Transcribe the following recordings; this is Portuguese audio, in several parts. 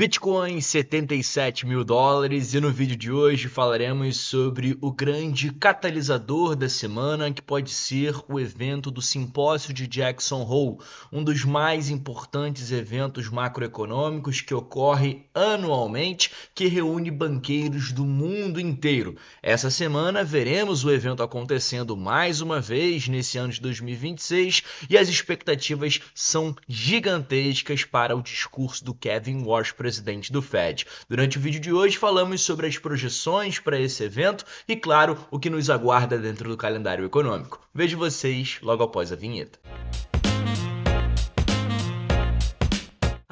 Bitcoin 77 mil dólares, e no vídeo de hoje falaremos sobre o grande catalisador da semana, que pode ser o evento do Simpósio de Jackson Hole, um dos mais importantes eventos macroeconômicos que ocorre anualmente, que reúne banqueiros do mundo inteiro. Essa semana veremos o evento acontecendo mais uma vez nesse ano de 2026 e as expectativas são gigantescas para o discurso do Kevin Warsh, presidente do Fed. Durante o vídeo de hoje falamos sobre as projeções para esse evento e, claro, o que nos aguarda dentro do calendário econômico. Vejo vocês logo após a vinheta.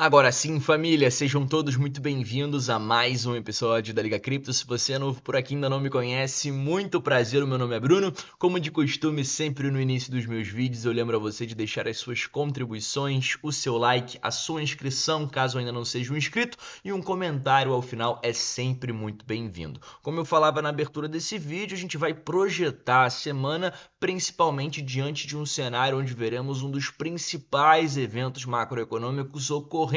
Agora sim, família, sejam todos muito bem-vindos a mais um episódio da Liga Cripto. Se você é novo por aqui e ainda não me conhece, muito prazer, o meu nome é Bruno. Como de costume, sempre no início dos meus vídeos eu lembro a você de deixar as suas contribuições, o seu like, a sua inscrição, caso ainda não seja um inscrito, e um comentário ao final é sempre muito bem-vindo. Como eu falava na abertura desse vídeo, a gente vai projetar a semana principalmente diante de um cenário onde veremos um dos principais eventos macroeconômicos ocorrendo,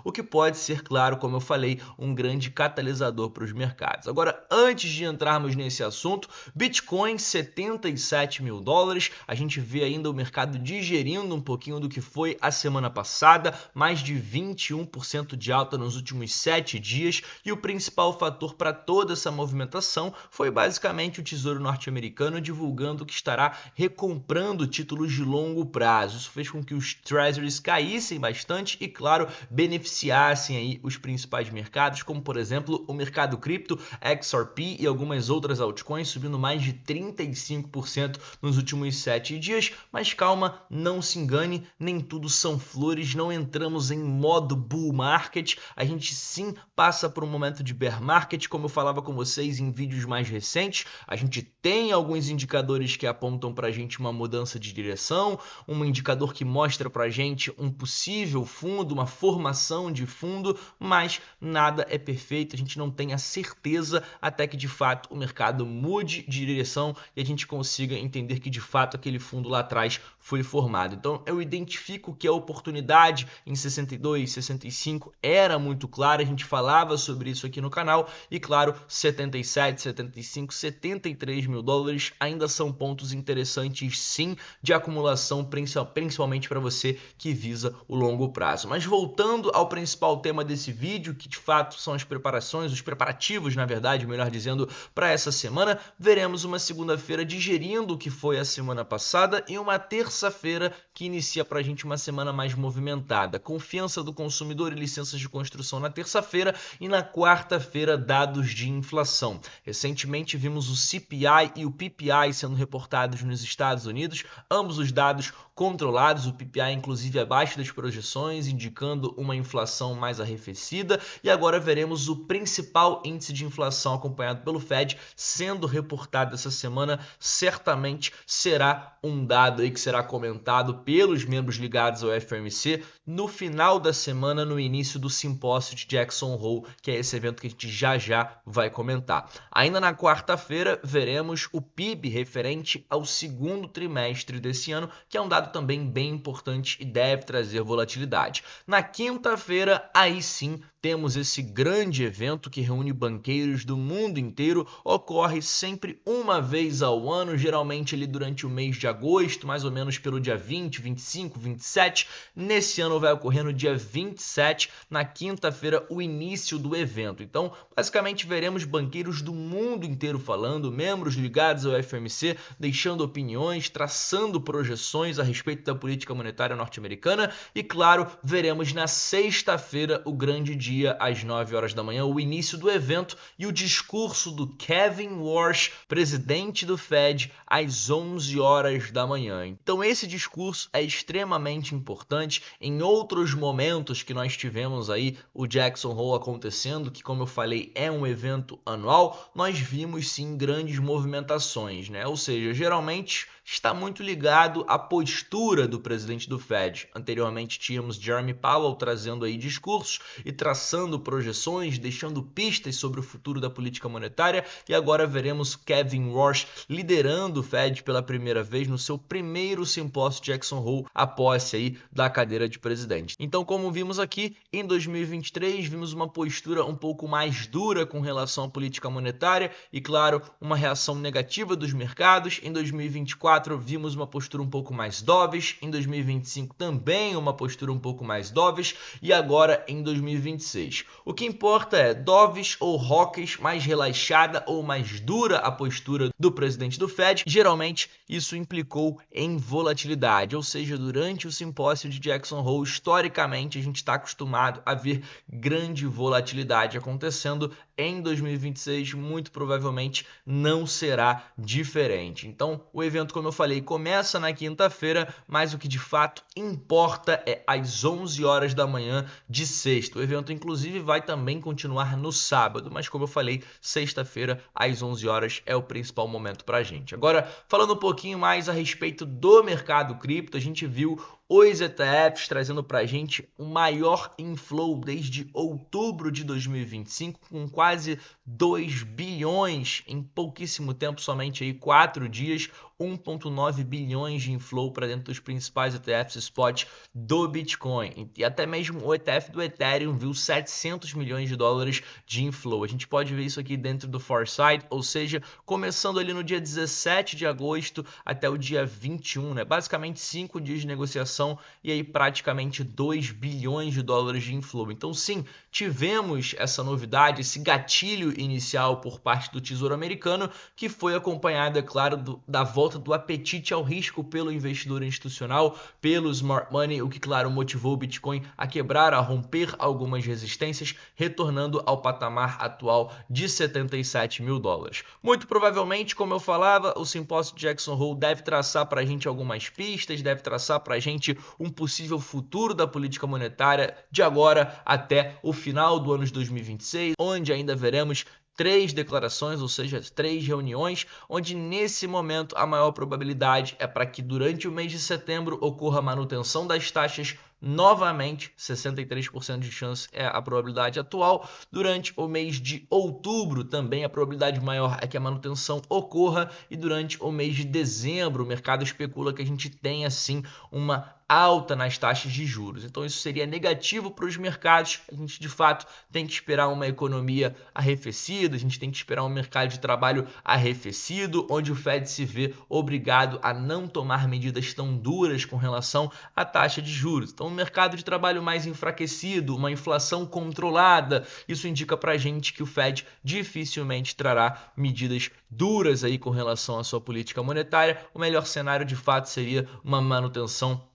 o que pode ser, claro, como eu falei, um grande catalisador para os mercados. Agora, antes de entrarmos nesse assunto, Bitcoin 77 mil dólares, a gente vê ainda o mercado digerindo um pouquinho do que foi a semana passada, mais de 21% de alta nos últimos 7 dias, e o principal fator para toda essa movimentação foi basicamente o Tesouro norte-americano divulgando que estará recomprando títulos de longo prazo. Isso fez com que os treasuries caíssem bastante e, claro, beneficiassem aí os principais mercados, como por exemplo o mercado cripto, XRP e algumas outras altcoins subindo mais de 35% nos últimos 7 dias. Mas calma, não se engane, nem tudo são flores, não entramos em modo bull market, a gente sim passa por um momento de bear market, como eu falava com vocês em vídeos mais recentes. A gente tem alguns indicadores que apontam para a gente uma mudança de direção, um indicador que mostra para a gente um possível fundo, uma formação de fundo, mas nada é perfeito, a gente não tem a certeza até que de fato o mercado mude de direção e a gente consiga entender que de fato aquele fundo lá atrás foi formado. Então eu identifico que a oportunidade em 62, 65 era muito clara, a gente falava sobre isso aqui no canal e, claro, 77, 75, 73 mil dólares ainda são pontos interessantes sim de acumulação, principalmente para você que visa o longo prazo. Mas voltando ao principal tema desse vídeo, que de fato são as preparações, os preparativos, na verdade, melhor dizendo, para essa semana, veremos uma segunda-feira digerindo o que foi a semana passada e uma terça-feira que inicia para a gente uma semana mais movimentada. Confiança do consumidor e licenças de construção na terça-feira e na quarta-feira dados de inflação. Recentemente vimos o CPI e o PPI sendo reportados nos Estados Unidos, ambos os dados controlados, o PPI inclusive abaixo das projeções, indicando uma inflação mais arrefecida, e agora veremos o principal índice de inflação acompanhado pelo Fed sendo reportado essa semana. Certamente será um dado aí que será comentado pelos membros ligados ao FOMC no final da semana, no início do simpósio de Jackson Hole, que é esse evento que a gente já vai comentar. Ainda na quarta-feira veremos o PIB referente ao segundo trimestre desse ano, que é um dado também bem importante e deve trazer volatilidade. Na quinta-feira, aí sim, temos esse grande evento que reúne banqueiros do mundo inteiro, ocorre sempre uma vez ao ano, geralmente ali durante o mês de agosto, mais ou menos pelo dia 20, 25, 27. Nesse ano vai ocorrer no dia 27, na quinta-feira, o início do evento. Então, basicamente veremos banqueiros do mundo inteiro falando, membros ligados ao FOMC, deixando opiniões, traçando projeções a respeito da política monetária norte-americana e, claro, veremos na sexta-feira o grande dia às 9 horas da manhã, o início do evento e o discurso do Kevin Warsh, presidente do Fed, às 11 horas da manhã. Então esse discurso é extremamente importante. Em outros momentos que nós tivemos aí o Jackson Hole acontecendo, que como eu falei é um evento anual, nós vimos sim grandes movimentações, né? Ou seja, geralmente geralmente está muito ligado à postura do presidente do Fed. Anteriormente tínhamos Jeremy Powell trazendo aí discursos e traçando projeções, deixando pistas sobre o futuro da política monetária, e agora veremos Kevin Warsh liderando o Fed pela primeira vez no seu primeiro simpósio Jackson Hole, a posse aí da cadeira de presidente. Então, como vimos aqui, em 2023 vimos uma postura um pouco mais dura com relação à política monetária e, claro, uma reação negativa dos mercados. Em 2024 vimos uma postura um pouco mais dovish, em 2025 também uma postura um pouco mais dovish e agora em 2026. O que importa é dovish ou hawkish, mais relaxada ou mais dura a postura do presidente do Fed. Geralmente isso implicou em volatilidade, ou seja, durante o simpósio de Jackson Hole, historicamente a gente está acostumado a ver grande volatilidade acontecendo. Em 2026, muito provavelmente não será diferente. Então, o evento, como eu falei, começa na quinta-feira, mas o que de fato importa é às 11 horas da manhã de sexta. O evento, inclusive, vai também continuar no sábado, mas como eu falei, sexta-feira às 11 horas é o principal momento para a gente. Agora, falando um pouquinho mais a respeito do mercado cripto, a gente viu os ETFs trazendo para a gente o maior inflow desde outubro de 2025, com quase 2 bilhões em pouquíssimo tempo, somente aí 4 dias, 1,9 bilhões de inflow para dentro dos principais ETFs spot do Bitcoin. E até mesmo o ETF do Ethereum viu 700 milhões de dólares de inflow. A gente pode ver isso aqui dentro do Foresight, ou seja, começando ali no dia 17 de agosto até o dia 21, né? Basicamente 5 dias de negociação e aí praticamente 2 bilhões de dólares de inflow. Então sim, tivemos essa novidade, esse gatilho inicial por parte do Tesouro Americano, que foi acompanhado, é claro, da volta do apetite ao risco pelo investidor institucional, pelo smart money, o que, claro, motivou o Bitcoin a quebrar, a romper algumas resistências, retornando ao patamar atual de 77 mil dólares. Muito provavelmente, como eu falava, o simpósio de Jackson Hole deve traçar para a gente algumas pistas, deve traçar para a gente um possível futuro da política monetária de agora até o final do ano de 2026, onde ainda veremos 3 declarações, ou seja, 3 reuniões, onde nesse momento a maior probabilidade é para que durante o mês de setembro ocorra a manutenção das taxas novamente, 63% de chance é a probabilidade atual. Durante o mês de outubro também a probabilidade maior é que a manutenção ocorra, e durante o mês de dezembro o mercado especula que a gente tenha sim uma alta nas taxas de juros. Então isso seria negativo para os mercados. A gente de fato tem que esperar uma economia arrefecida, a gente tem que esperar um mercado de trabalho arrefecido, onde o Fed se vê obrigado a não tomar medidas tão duras com relação à taxa de juros. Então um mercado de trabalho mais enfraquecido, uma inflação controlada, isso indica para a gente que o Fed dificilmente trará medidas duras aí com relação à sua política monetária. O melhor cenário de fato seria uma manutenção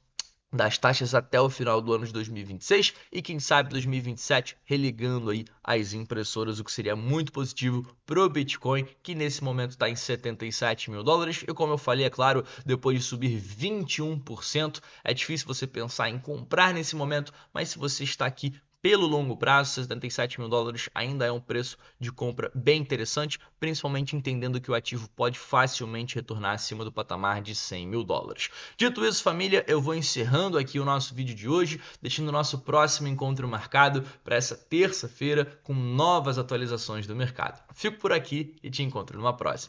das taxas até o final do ano de 2026 e quem sabe 2027 religando aí as impressoras, o que seria muito positivo para o Bitcoin, que nesse momento está em 77 mil dólares. E como eu falei, é claro, depois de subir 21%, é difícil você pensar em comprar nesse momento, mas se você está aqui pelo longo prazo, 77 mil dólares ainda é um preço de compra bem interessante, principalmente entendendo que o ativo pode facilmente retornar acima do patamar de 100 mil dólares. Dito isso, família, eu vou encerrando aqui o nosso vídeo de hoje, deixando o nosso próximo encontro marcado para essa terça-feira com novas atualizações do mercado. Fico por aqui e te encontro numa próxima.